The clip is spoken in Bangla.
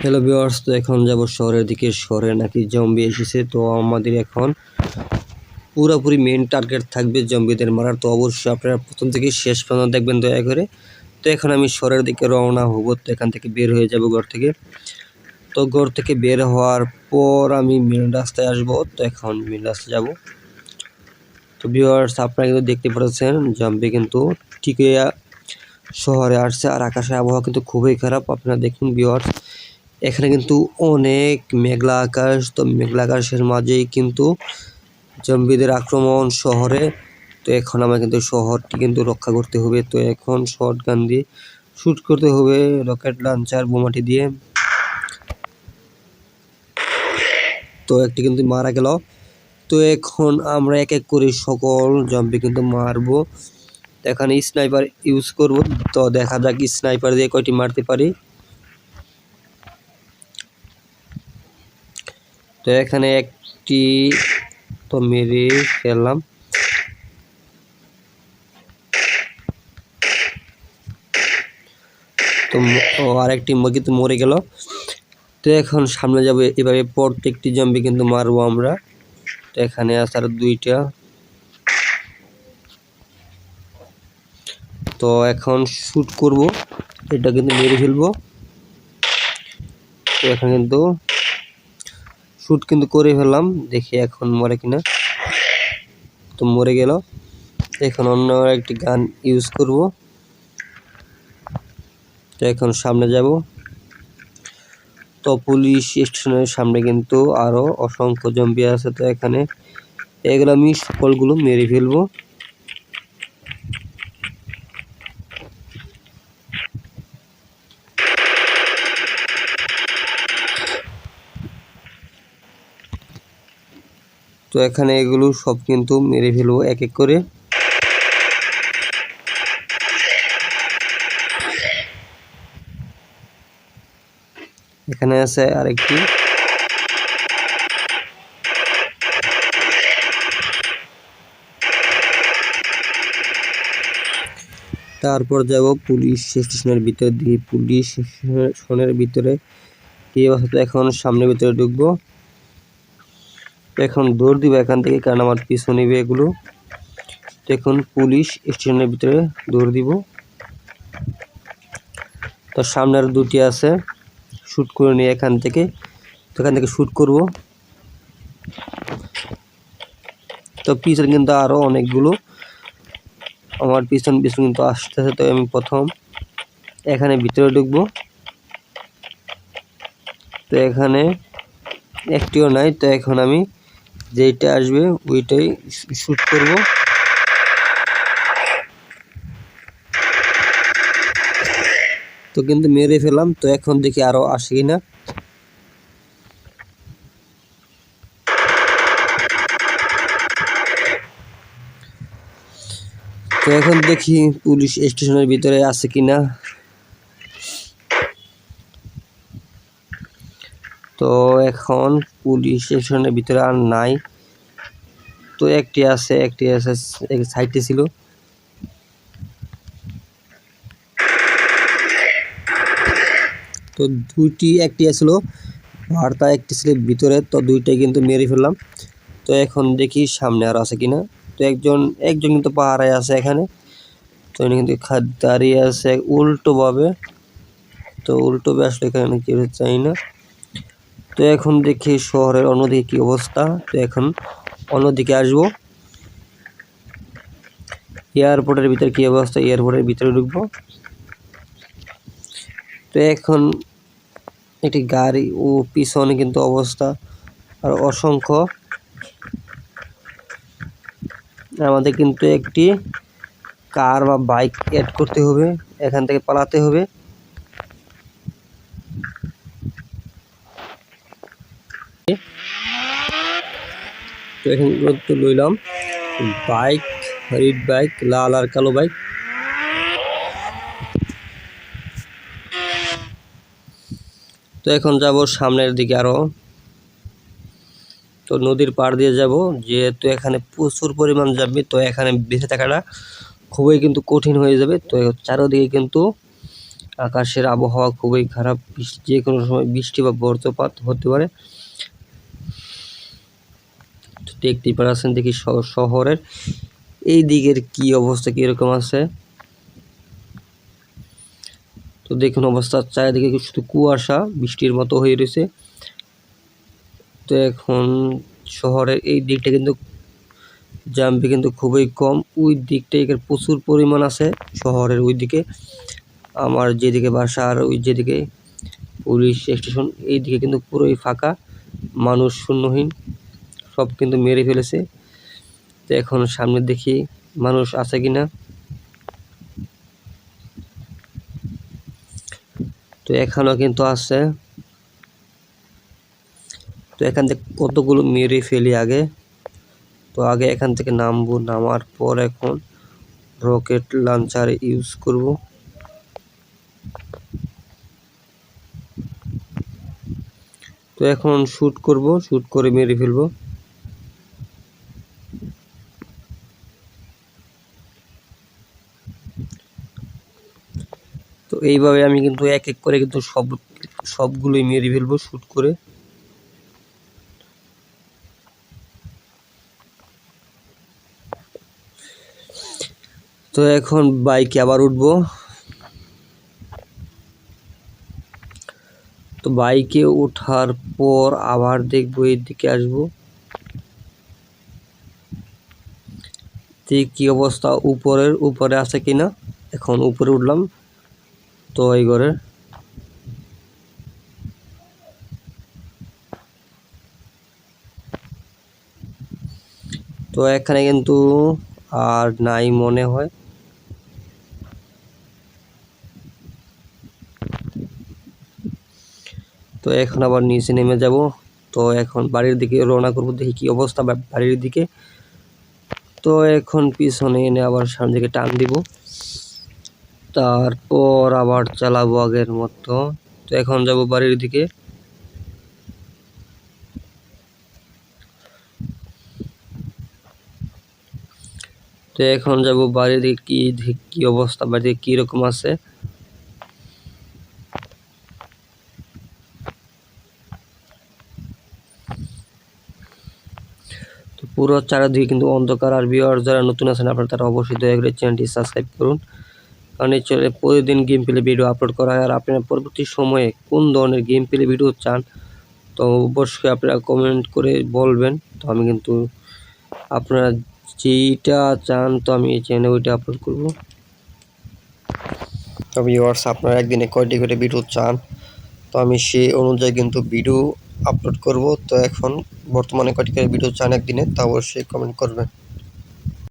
হ্যালো ভিউয়ার্স, তো এখন যাব শহরের দিকে। শহরে নাকি জম্বি এসেছে, তো আমাদের এখন পুরোপুরি মেন টার্গেট থাকবে জম্বিদের মারার। তো অবশ্যই আপনারা প্রথম থেকে শেষ পর্যন্ত দেখবেন দয়া করে। তো এখন আমি শহরের দিকে রওনা হব, তো এখান থেকে বের হয়ে যাব ঘর থেকে। তো ঘর থেকে বের হওয়ার পর আমি মেন রাস্তায় আসব। তো এখন মেন রাস্তায় যাব। তো ভিউয়ার্স, আপনারা কিন্তু দেখতে পাচ্ছেন জম্বি কিন্তু ঠিকই শহরে আসছে, আর আকাশের আবহাওয়া কিন্তু খুবই খারাপ। আপনারা দেখুন ভিউয়ার্স, এখানে কিন্তু অনেক মেঘলা আকাশ। তো মেঘলা আকাশের মাঝেই কিন্তু জম্বিদের আক্রমণ শহরে। তো এখন আমার কিন্তু শহরটি কিন্তু রক্ষা করতে হবে। তো এখন শটগান দিয়ে শ্যুট করতে হবে, রকেট লঞ্চার বোমাটি দিয়ে। তো একটি কিন্তু মারা গেল। তো এখন আমরা এক এক করে সকল জম্বি কিন্তু মারবো। এখানে স্নাইপার ইউজ করব। তো দেখা যাক স্নাইপার দিয়ে কয়টি মারতে পারি। তো এখানে একটি তো মেরে ফেললাম। তো আরেকটি কিন্তু মরে গেল। তো এখন সামনে যাব, এভাবে প্রত্যেকটি জম্বি কিন্তু মারবো আমরা। তো এখানে আছে আর দুইটা। তো এখন শ্যুট করব, এটা কিন্তু মেরে ফেলবো। তো এখন কিন্তু শ্যুট কিন্তু করে ফেললাম, দেখি এখন মরে কিনা। তো মরে গেল। এখন অন্য একটি গান ইউজ করব। তো এখন সামনে যাব। তো পুলিশ স্টেশনের সামনে কিন্তু আরো অসংখ্য জম্বি আছে। তো এখানে এগুলো আমি সকলগুলো মেরে ফেলবো। তো এখানে এগুলো সব কিন্তু মেরে ফেলবো এক এক করে। এখানে আছে আরেকটি। তারপর যাব পুলিশ স্টেশনের ভিতর দিয়ে। পুলিশ স্টেশনের ভিতরে এই অবস্থা। এখন সামনের ভিতরে ঢুকবো। এখন দৌড় দিব এখান থেকে, কারণ আমার পিছু নিবে এগুলো। এখন পুলিশ স্টেশনের ভিতরে দৌড় দিব। তো সামনে আর দুটি আছে, শ্যুট করে নিয়ে এখান থেকে। তো এখান থেকে শ্যুট করব। তো পিছনে কিন্তু আরো অনেকগুলো আমার পিছন কিন্তু আসতেছে। তো আমি প্রথম এখানে ভিতরে ঢুকবো। তো এখানে একটিও নাই। তো এখন আমি যেইটা আসবে ওইটাই শ্যুট করব। তো কিন্তু মেরে ফেলাম। তো এখন দেখি আরো আসে কিনা। তো এখন দেখি পুলিশ স্টেশনের ভিতরে আছে কিনা। তো এখন পুলিশ স্টেশনের ভিতরে আর নাই। তো একটি আছে সাইডে ছিল। তো একটি আসলো আর তা একটি ছিল ভিতরে। তো দুইটাই কিন্তু মেরে ফেললাম। তো এখন দেখি সামনে আর আছে কিনা। তো একজন কিন্তু পাহারায় আছে এখানে। তো উনি কিন্তু দাঁড়িয়ে আছে উল্টো ভাবে। তো উল্টো আসলে এখানে কি চাই না। তো এখন দেখি শহরের অন্যদিকে কি অবস্থা। তো এখন অন্যদিকে আসবো। এয়ারপোর্টের ভিতরে কি অবস্থা, এয়ারপোর্টের ভিতরে ঢুকবো। তো এখন একটি গাড়ি ও পিছনে কিন্তু অবস্থা আর অসংখ্য। আমাদের কিন্তু একটি কার বা বাইক অ্যাড করতে হবে, এখান থেকে পালাতে হবে। তো এখন তো লইলাম বাইক, রেড বাইক, লাল আর কালো বাইক। তো এখন যাব সামনের দিকে আরো। তো নদীর পাড় দিয়ে যাব, যেহেতু এখানে প্রচুর পরিমাণ যাবে। তো এখানে বেঁচে থাকাটা খুবই কিন্তু কঠিন হয়ে যাবে। তো চারিদিকে কিন্তু আকাশের আবহাওয়া খুবই খারাপ, যে কোনো সময় বৃষ্টি বা বজ্রপাত হতে পারে। দেখতেই পাচ্ছেন, দেখি শহরের এই দিকের কি অবস্থা কিরকম আছে। তো দেখুন অবস্থা, চারিদিকে শুধু কুয়াশা বৃষ্টির মতো হয়ে রয়েছে। তো এখন শহরের এই দিকটা কিন্তু জাম্পি কিন্তু খুবই কম, ওই দিকটাই প্রচুর পরিমাণ আছে শহরের ওই দিকে। আমার যেদিকে বাসা আর ওই যেদিকে পুলিশ স্টেশন, এই দিকে কিন্তু পুরোই ফাঁকা, মানুষ শূন্যহীন, সব কিন্তু মেরে ফেলেছে। তো এখন সামনে দেখি মানুষ আছে কিনা। তো এখানেও কিন্তু আছে। তো এখান থেকে কতগুলো মেরে ফেলি আগে। তো আগে এখান থেকে নামবো, নামার পর এখন রকেট লঞ্চার ইউজ করব। তো এখন শুট করব, শুট করে মেরে ফেলবো। তো এইভাবে আমি কিন্তু এক এক করে কিন্তু সবগুলোই মেরে ফেলবো শুট করে। তো এখন বাইকে আবার উঠবো। তো বাইকে ওঠার পর আবার দেখবো এর দিকে আসবো, কি অবস্থা উপরে আছে কিনা। এখন উপরে উঠলাম, তো এই ঘরে তো এখানে কিন্তু আর নাই মনে হয়। তো এখন আবার নিচে নেমে যাব। তো এখন বাড়ির দিকে রওনা করব, দেখি কি অবস্থা বাড়ির দিকে। তো এখন পিছনে এনে আবার সামনে দিকে টান দিব, তারপর আবার চালাবো আগের মতো। তো এখন যাব বাড়ির দিকে। তো এখন যাব বাড়ির দিকে, কি অবস্থা বাড়িতে কিরকম আছে। তো পুরো চারিদিকে কিন্তু অন্ধকার। আর ভিউয়ার যারা নতুন আছেন আপনারা, তারা অবশ্যই দয়া করে চ্যানেলটি সাবস্ক্রাইব করুন, কারণ এই চ্যানেলে প্রতিদিন গেম প্লে ভিডিও আপলোড করা হয়। আর আপনারা পরবর্তী সময়ে কোন ধরনের গেম প্লে ভিডিও চান, তো অবশ্যই আপনারা কমেন্ট করে বলবেন। তো আমি কিন্তু আপনারা যেইটা চান, তো আমি এই চ্যানেলে ওইটা আপলোড করব। তো ভিউয়ার্স, আপনারা একদিনে কয়টি করে ভিডিও চান, তো আমি সেই অনুযায়ী কিন্তু ভিডিও আপলোড করব। তো এখন বর্তমানে কয়টি করে ভিডিও চান একদিনে, তা অবশ্যই কমেন্ট করবেন।